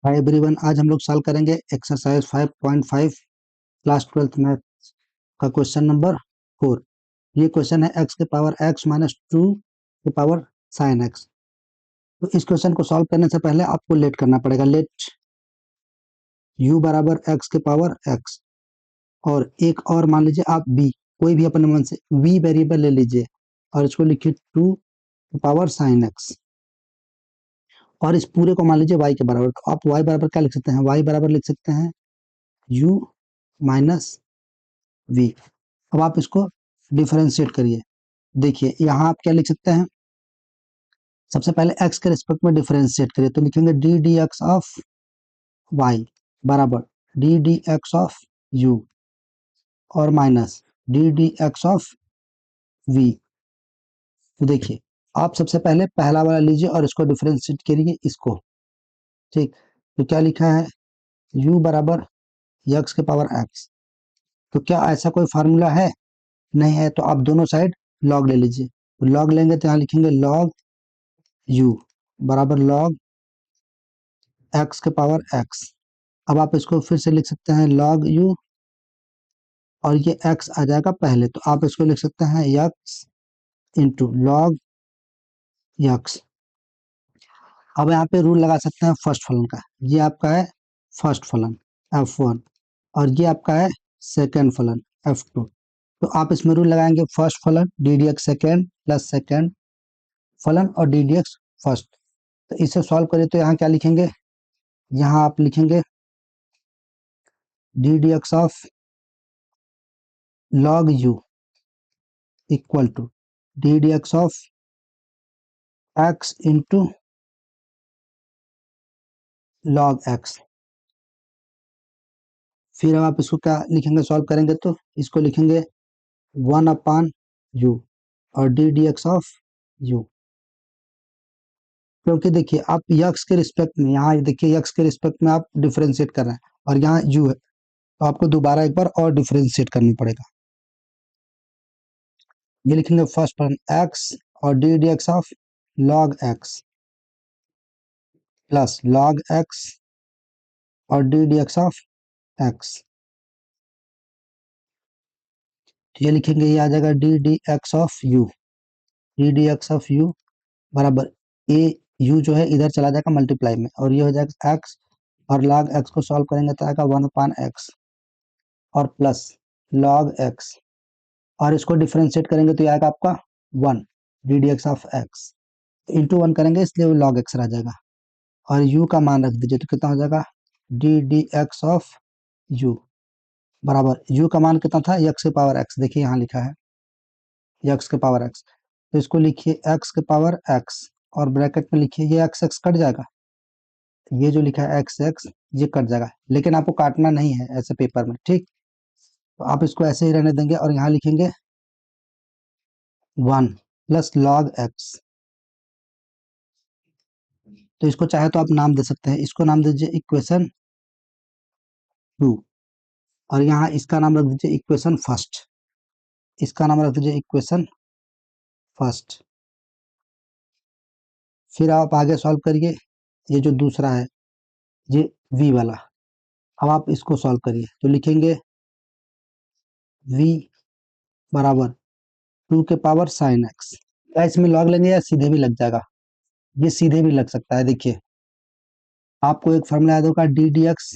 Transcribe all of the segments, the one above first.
Hi everyone, आज हम लोग सॉल्व करेंगे एक्सरसाइज 5.5 क्लास 12th मैथ का क्वेश्चन नंबर 4। ये क्वेश्चन है x के पावर x माइनस 2 के पावर साइन x। तो इस क्वेश्चन को सॉल्व करने से पहले आपको लेट करना पड़ेगा। लेट u बराबर x के पावर x, और एक और मान लीजिए आप b, कोई भी अपने मन से v वेरिएबल ले लीजिए और इसको लिखिए 2 के पावर साइन x, और इस पूरे को मान लीजिए y के बराबर। तो आप y बराबर क्या लिख सकते हैं? y बराबर लिख सकते हैं u माइनस v। अब आप इसको डिफरेंशिएट करिए। देखिए यहाँ आप क्या लिख सकते हैं? सबसे पहले x के रिस्पेक्ट में डिफरेंशिएट करिए, तो लिखेंगे d d x of y बराबर d d x of u और minus D d x of v। तो देखिए आप सबसे पहले पहला वाला लीजिए और इसको डिफरेंशिएट करिए इसको। ठीक, तो क्या लिखा है? u बराबर x के पावर x। तो क्या ऐसा कोई फार्मूला है? नहीं है, तो आप दोनों साइड लॉग ले लीजिए। तो लॉग लेंगे तो यहाँ लिखेंगे लॉग u बराबर लॉग x के पावर x। अब आप इसको फिर से लिख सकते हैं log u, और ये x आ जाएगा पहले, तो आप इसको लिख सकते हैं x इंटू लॉग x। अब यहाँ पे रूल लगा सकते हैं फर्स्ट फलन का। ये आपका है फर्स्ट फलन f1, और ये आपका है सेकेंड फलन f2। तो आप इसमें रूल लगाएंगे फर्स्ट फलन D d x second plus second फलन और डी डी एक्स फर्स्ट। तो इसे सॉल्व करें तो यहाँ क्या लिखेंगे? यहाँ आप लिखेंगे d d x of log u equal to d d x of x into log x। फिर अब आप इसको क्या लिखेंगे? सॉल्व करेंगे तो इसको लिखेंगे 1/u और D d x of u। क्योंकि देखिए आप x के रिस्पेक्ट में, यहाँ देखिए x के रिस्पेक्ट में आप डिफरेंशिएट कर रहे हैं और यहाँ u है, तो आपको दोबारा एक बार और डिफरेंशिएट करनी पड़ेगा। ये लिखेंगे फर्स्ट फलन x और D d x of log x plus log x और D d x of x। ये लिखेंगे, ये आ जाएगा d d x of u, D d x of u बराबर ए, u जो है इधर चला जाएगा मल्टीप्लाई में, और ये हो जाएगा x, और log x को सॉल्व करेंगे तो आएगा 1/x और प्लस log x, और इसको डिफरेंशिएट करेंगे तो ये आएगा आपका 1 D d x of x into 1 करेंगे इसलिए वो log x रह जाएगा, और u का मान रख दीजिए तो कितना हो जाएगा d d x of u बराबर u का मान कितना था? x के पावर x। देखिए यहाँ लिखा है x के पावर x, तो इसको लिखिए x के पावर x और ब्रैकेट में लिखिए ये x x कट जाएगा, ये जो लिखा है x x ये कट जाएगा, लेकिन आपको काटना नहीं है ऐसे पेपर में। ठीक, तो आप इसको ऐसे ही रहने देंगे और यहाँ लिखेंगे 1 प्लस log x। तो इसको चाहे तो आप नाम दे सकते हैं, इसको नाम दीजिए इक्वेशन 2, और यहाँ इसका नाम रख दीजिए इक्वेशन फर्स्ट, इसका नाम रख दीजिए इक्वेशन फर्स्ट। फिर आप आगे सॉल्व करिए, ये जो दूसरा है ये v वाला, अब आप इसको सॉल्व करिए तो लिखेंगे v बराबर 2 के पावर साइन x। क्या इसमें लॉग लेंगे या सीधे भी लग जाएगा? ये सीधे भी लग सकता है। देखिए आपको एक फार्मूला याद होगा डी डी एक्स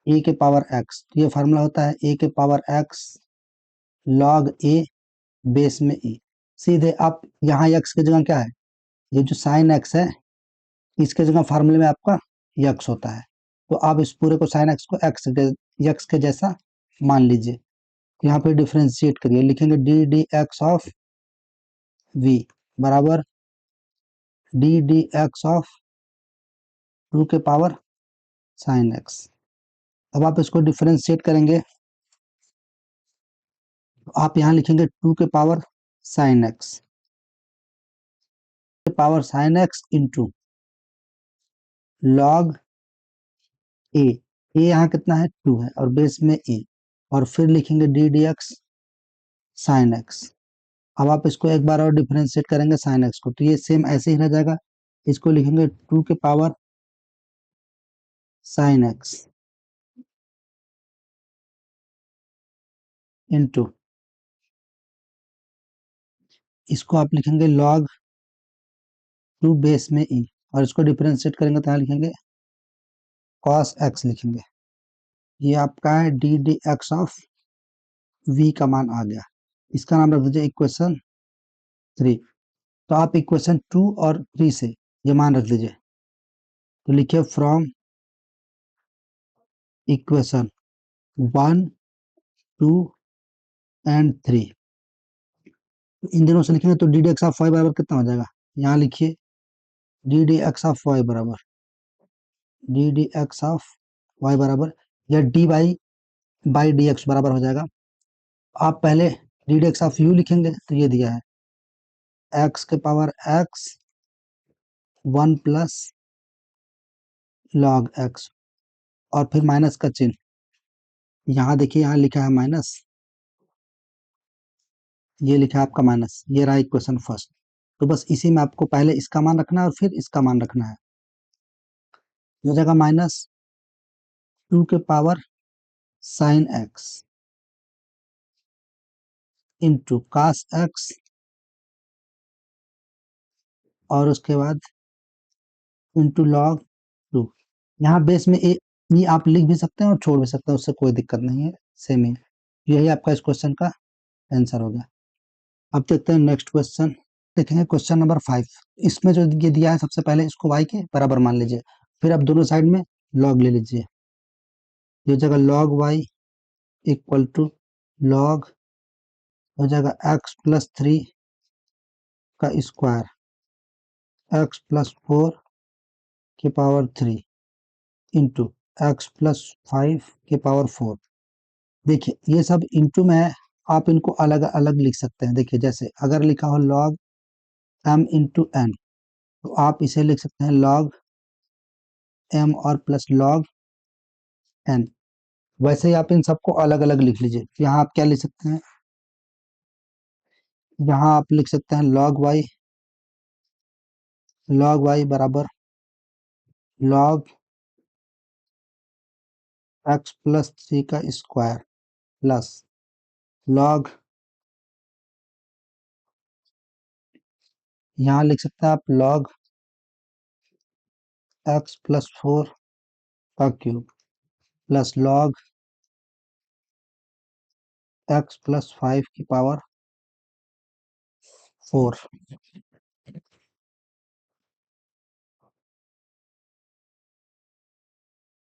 ए के पावर x, तो ये फार्मूला होता है ए के power x log a base में e। सीधे आप यहाँ x की जगह क्या है? ये जो साइन x है इसके जगह फार्मूले में आपका x होता है, तो आप इस पूरे को साइन x को x के जैसा मान लीजिए। यहाँ पे डिफरेंशिएट करिए, लिखेंगे d d x of v बराबर डी डी एक्स ऑफ 2 के पावर साइन x। अब आप इसको डिफरेंशिएट करेंगे तो आप यहाँ लिखेंगे 2 के पावर साइन x के power sine x into log a, a यहाँ कितना है? 2 है और बेस में e, और फिर लिखेंगे d d x sine x। अब आप इसको एक बार और डिफरेंशिएट करेंगे साइन x को, तो ये सेम ऐसे ही रह जाएगा। इसको लिखेंगे 2 के पावर साइन एक्स इंटू, इसको आप लिखेंगे लॉग 2 बेस में ई, और इसको डिफरेंशिएट करेंगे तो यहाँ लिखेंगे कॉस एक्स लिखेंगे। ये आपका है d d x of v का मान आ गया। इसका नाम रख दीजिए इक्वेशन 3। तो आप इक्वेशन 2 और 3 से ये मान रख दीजिए। तो लिखिए फ्रॉम इक्वेशन 1, 2 एंड 3। इन दिनों से लिखेंगे तो d d x of y बराबर कितना हो जाएगा, यहाँ लिखिए d d x of y बराबर d d x of y बराबर, या d y by d x बराबर हो जाएगा। आप पहले d d x of u लिखेंगे तो ये दिया है एक्स के power x 1 plus log x, और फिर माइनस का चिन्ह, यहाँ देखिए यहाँ लिखा है माइनस, ये लिखा है आपका माइनस, ये रहा इक्वेशन फर्स्ट। तो बस इसी में आपको पहले इसका मान रखना है और फिर इसका मान रखना है। हो जाएगा माइनस 2 के power sine x into cos x, और उसके बाद इंटू लॉग 2। यहाँ बेस में ये आप लिख भी सकते हैं और छोड़ भी सकते हैं, उससे कोई दिक्कत नहीं है, सेम ही। यही आपका इस क्वेश्चन का आंसर हो गया। अब देखते हैं नेक्स्ट क्वेश्चन। देखेंगे क्वेश्चन नंबर 5। इसमें जो ये दिया है सबसे पहले इसको y के बराबर मान लीजिए, फिर आप दोनों साइड में log ले लीजिए। ये हो जाएगा log y equal to log, हो जाएगा x प्लस 3 का स्क्वायर x प्लस 4 के पावर 3 इंटू x प्लस 5 के पावर 4। देखिए ये सब इंटू में है, आप इनको अलग अलग लिख सकते हैं। देखिए जैसे अगर लिखा हो log m इंटू n, तो आप इसे लिख सकते हैं log m और प्लस log n। वैसे ही आप इन सबको अलग अलग लिख लीजिए। यहाँ आप क्या लिख सकते हैं, यहाँ आप लिख सकते हैं log y बराबर log x प्लस 3 का स्क्वायर प्लस log, यहाँ लिख सकते हैं आप log x प्लस 4 का cube plus log x plus 5 की पावर 4।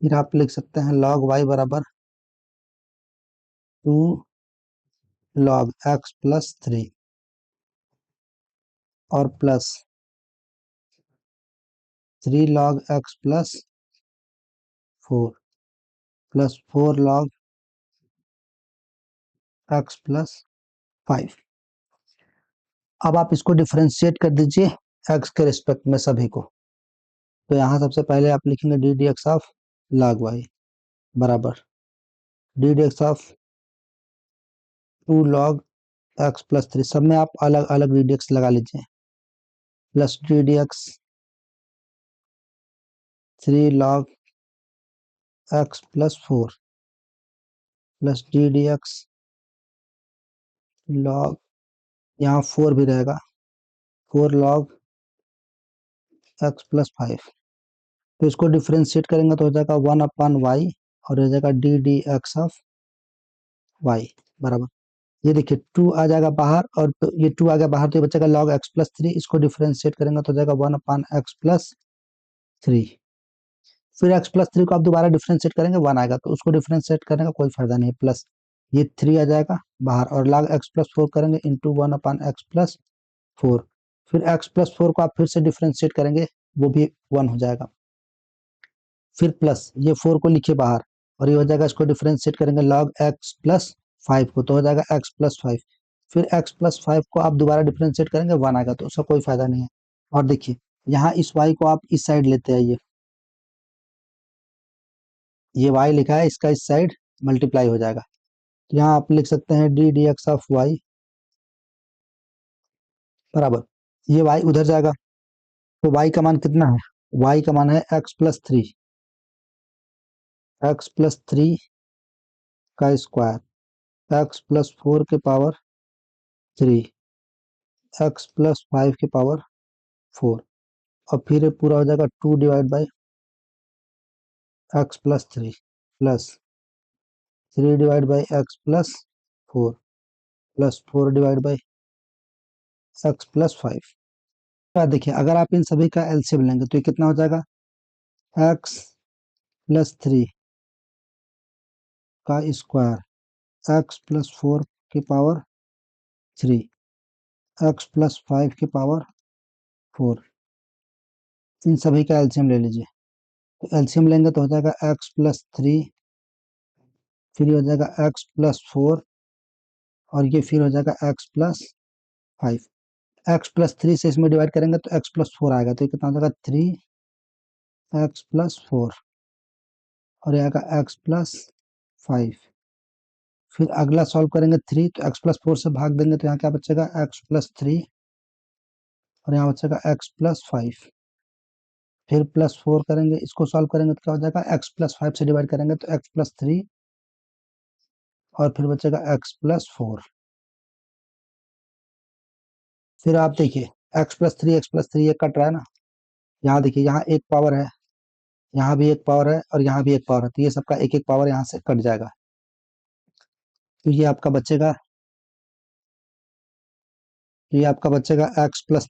फिर आप लिख सकते हैं log y बराबर 2 log x प्लस 3 और plus 3 log x plus 4 plus 4 log x plus 5। अब आप इसको डिफरेंशिएट कर दीजिए x के रिस्पेक्ट में सभी को। तो यहाँ सबसे पहले आप लिखेंगे d d x of log y बराबर d d x of 2 log x plus 3, सब में आप अलग अलग डी डी एक्स लगा लीजिए, plus D d x 3 log x plus 4 plus D d x log, यहाँ 4 भी रहेगा, 4 log x प्लस 5। तो इसको डिफरेंशिएट करेंगे तो हो जाएगा 1 अपॉन वाई, और हो जाएगा d d x of y बराबर, ये देखिए 2 आ जाएगा बाहर, और तो ये 2 आ गया बाहर, तो ये बचेगा log x प्लस 3। इसको डिफरेंशिएट करेंगे तो हो जाएगा 1 अपॉन x प्लस 3। फिर x प्लस 3 को आप दोबारा डिफरेंशिएट करेंगे 1 आएगा, तो उसको डिफरेंशिएट करने का कोई फायदा नहीं है, प्लस ये 3 आ जाएगा बाहर, और log x प्लस 4 करेंगे इंटू 1 अपॉन x प्लस 4। फिर x प्लस 4 को आप फिर से डिफरेंशिएट करेंगे, वो भी 1 हो जाएगा। फिर प्लस ये 4 को लिखिए बाहर, और ये हो जाएगा, इसको डिफरेंशिएट करेंगे log x प्लस 5 को, तो हो जाएगा x प्लस 5। फिर x प्लस 5 को आप दोबारा डिफरेंशिएट करेंगे 1 आएगा, तो उसका कोई फायदा नहीं है। और देखिए यहाँ इस y को आप इस साइड लेते आइए, ये y लिखा है, इसका इस साइड मल्टीप्लाई हो जाएगा। तो यहाँ आप लिख सकते हैं d d x of y बराबर, ये y उधर जाएगा, तो y का मान कितना है, y का मान है x प्लस 3 एक्स प्लस 3 का स्क्वायर, एक्स प्लस 4 के पावर 3, एक्स प्लस 5 के पावर 4, और फिर ये पूरा हो जाएगा 2 divide by x plus 3 plus 3 divide by x plus 4 plus 4 divide by x plus 5। देखिए अगर आप इन सभी का एलसीएम लेंगे तो ये कितना हो जाएगा, एक्स प्लस 3 का स्क्वायर, एक्स प्लस 4 की पावर 3, एक्स प्लस 5 की पावर 4, इन सभी का एलसीएम ले लीजिए। तो एलसीएम लेंगे तो हो जाएगा एक्स प्लस 3, फिर ये हो जाएगा एक्स प्लस 4, और ये फिर हो जाएगा एक्स प्लस 5। एक्स प्लस 3 से इसमें डिवाइड करेंगे तो एक्स प्लस 4 आएगा, तो ये कितना हो जाएगा 3 एक्स प्लस 4, और ये आएगा एक्स प्लस 5। फिर अगला सॉल्व करेंगे 3, तो एक्स प्लस 4 से भाग देंगे तो यहाँ क्या बचेगा, एक्स प्लस 3, और यहाँ बचेगा एक्स प्लस 5। फिर प्लस 4 करेंगे, इसको सॉल्व करेंगे तो क्या हो जाएगा, एक्स प्लस 5 से डिवाइड करेंगे तो एक्स प्लस 3, और फिर बचेगा एक्स प्लस 4। फिर आप देखिए एक्स प्लस 3 ये कट रहा है ना, यहाँ देखिए यहाँ एक पावर है, यहाँ भी एक पावर है, और यहाँ भी एक पावर है, तो ये सबका एक एक पावर यहाँ से कट जाएगा। तो ये आपका बचेगा एक्स प्लस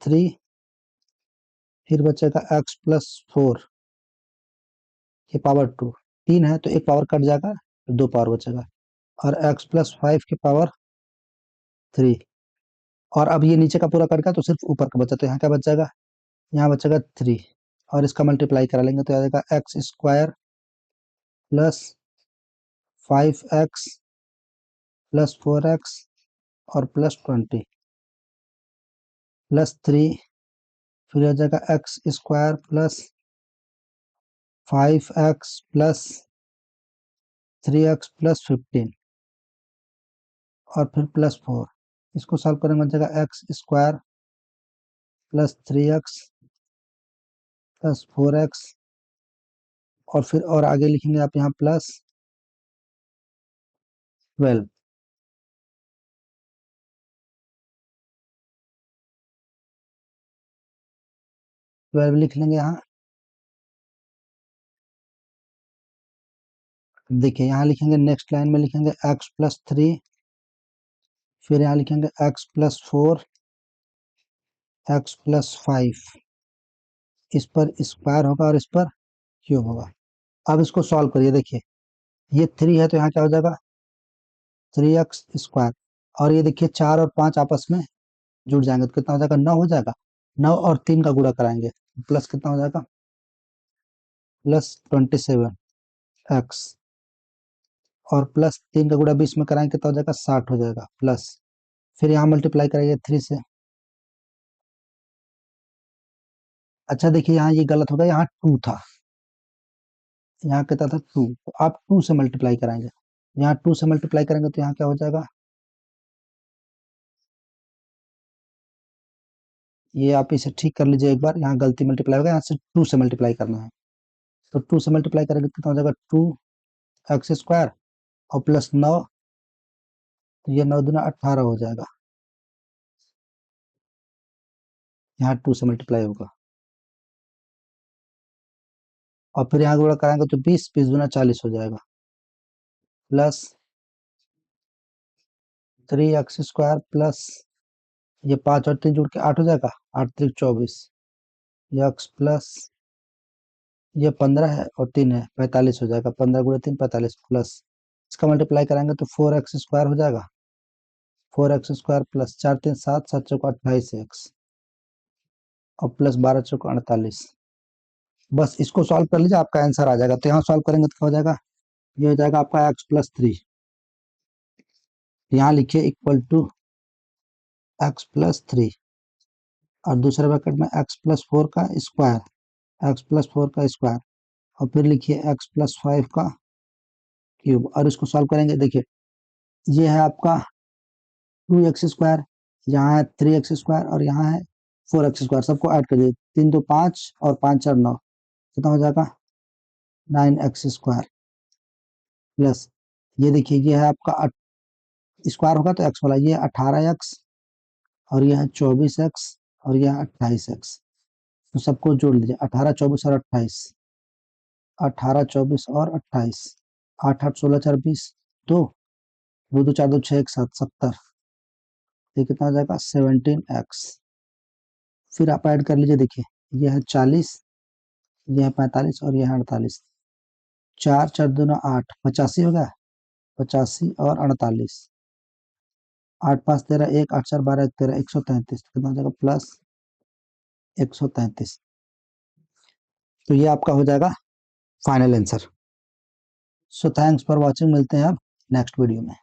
3, फिर बचेगा एक्स प्लस 4, ये पावर 2, 3 है तो एक पावर कट जाएगा, तो 2 पावर बचेगा, और एक्स प्लस 5 की पावर 3, और अब ये नीचे का पूरा कट गया तो सिर्फ ऊपर का बचा, तो यहाँ क्या बच जाएगा, यहाँ बचेगा 3, और इसका मल्टीप्लाई करा लेंगे तो आ जाएगा x square plus 5x plus 4x और प्लस 20 प्लस 3, फिर हो जाएगा x square plus 5x plus 3x plus 15, और फिर प्लस 4, इसको सॉल्व करेंगे हो जाएगा x square plus 3x plus 4x, और फिर और आगे लिखेंगे आप यहाँ प्लस 12, 12 लिख लेंगे यहाँ। देखिए यहाँ लिखेंगे, नेक्स्ट लाइन में लिखेंगे एक्स प्लस 3, फिर यहाँ लिखेंगे एक्स प्लस 4, एक्स प्लस 5, इस पर स्क्वायर होगा और इस पर क्यूब होगा। अब इसको सॉल्व करिए, देखिए ये 3 है तो यहाँ क्या हो जाएगा 3x स्क्वायर, और ये देखिए 4 और 5 आपस में जुड़ जाएंगे तो कितना हो जाएगा, 9 हो जाएगा। 9 और 3 का गुणा कराएंगे, प्लस कितना हो जाएगा, प्लस 27x, और प्लस 3 का गुणा 20 में कराएंगे कितना हो जाएगा, 60 हो जाएगा, प्लस फिर यहाँ मल्टीप्लाई कराइए 3 से। अच्छा देखिए यहाँ ये गलत होगा, यहाँ 2 था, यहाँ कितना था 2, तो आप 2 से मल्टीप्लाई कराएंगे, यहाँ 2 से मल्टीप्लाई करेंगे तो यहाँ क्या हो जाएगा, ये आप इसे ठीक कर लीजिए एक बार, यहाँ गलती मल्टीप्लाई होगा, यहाँ से 2 से मल्टीप्लाई करना है, तो 2 से मल्टीप्लाई करेंगे कितना हो जाएगा 2x स्क्वायर और प्लस 9, तो ये 9 दूना 18 हो जाएगा, यहाँ 2 से मल्टीप्लाई होगा, और फिर यहाँ गुणा कराएंगे तो 20, 20 दूना 40 हो जाएगा, प्लस 3x स्क्वायर प्लस ये 5 और 3 जुड़ के 8 हो जाएगा, 8 3 24, एक्स प्लस ये 15 है और 3 है 45 हो जाएगा, 15 गुणा 3 45, प्लस इसका मल्टीप्लाई कराएंगे तो 4x स्क्वायर हो जाएगा, 4x स्क्वायर प्लस 4 3 7 7 चौक 28x, और प्लस 12 चौक 48। बस इसको सॉल्व कर लीजिए, आपका आंसर आ जाएगा। तो यहाँ सॉल्व करेंगे तो क्या हो जाएगा, ये हो जाएगा आपका x+3, यहाँ लिखिए इक्वल टू x+3, और दूसरे ब्रैकेट में x+4 का स्क्वायर, x+4 का स्क्वायर, और फिर लिखिए x+5 का क्यूब, और इसको सॉल्व करेंगे। देखिए ये है आपका 2x स्क्वायर, यहाँ है 3x स्क्वायर, और यहाँ है 4x स्क्वायर, सबको ऐड कर दीजिए, 3 2 5 और 5 4 9, कितना हो जाएगा 9x² प्लस ये देखिए ये है आपका स्क्वायर होगा तो एक्स वाला, ये 18x और यह है 24x और यह 28x। तो सबको जोड़ लीजिए 18, 24 और 28, 18, 24 और 28, 8, 8, 16, 4, 20, 2, 2, 2, 4, 2, 6, 1, 7, 70। ये कितना हो जाएगा 17x। फिर आप ऐड कर लीजिए, देखिए यह है 40, यह है 45 और यह है 48। 4, 4 दूना 8, 85 हो गया, 85 और 48, 8, 5, 13, 1, 8, 4, 12, 1, 13, 133। कितना हो जाएगा प्लस 133। तो ये आपका हो जाएगा final answer. So thanks for watching, मिलते हैं अब नेक्स्ट वीडियो में।